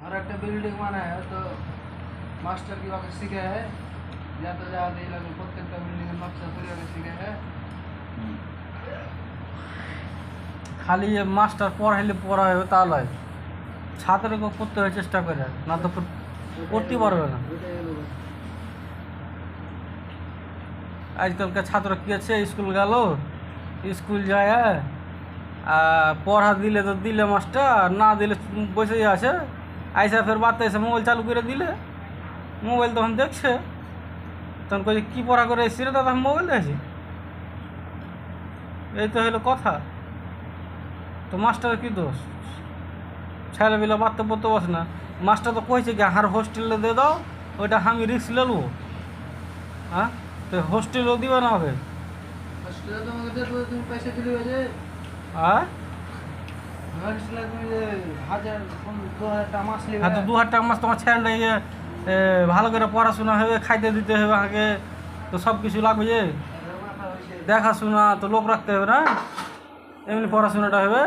और एक बिल्डिंग माना है तो मास्टर की वक्त सीखे है या तो ज़्यादा ही लगे प्रत्येक बिल्डिंग में नक्शा पूरी वक्त सीखे है খালি মাস্টার পড়াইলে পড়ায় তা নয়, ছাত্রকে পড়তে হয় চেষ্টা করে, না তো পড়তে পারবে না। আজকালকার ছাত্র কী আছে, স্কুল গেল, স্কুল যায় পড়া দিলে তো দিলে মাস্টার, না দিলে বসেই আছে, আইসা ফের বাড়তে এসে মোবাইল চালু করে দিলে, মোবাইল তখন দেখছে, তখন কই কী পড়া করে এসেছি রে দাদা, মোবাইল দেখছি। এই তো হলো কথা। তো মাস্টারের কী দোষ? ছেলেপিলা বাড়তে পড়তে বসে না, মাস্টার তো কইছে কি হার হোস্টেলে দিয়ে দাও, ওইটা আমি রিস্ক নেবো। হ্যাঁ, তো হোস্টেলও দিবে না হবে। हॉस्टल तो मगर देखो तुम पैसे दिले बजे হ্যাঁ, हॉस्टल तुम ये 1000 টাকা মাস লিবে। হ্যাঁ, তো 2000 টাকা মাস তোমার ছেলে ভালো করে পড়াশোনা হবে, খাইতে দিতে হবে, আগে তো সব কিছু লাগবে, যে দেখাশোনা তো লোক রাখতে হবে না, এমনি পড়াশোনাটা হবে।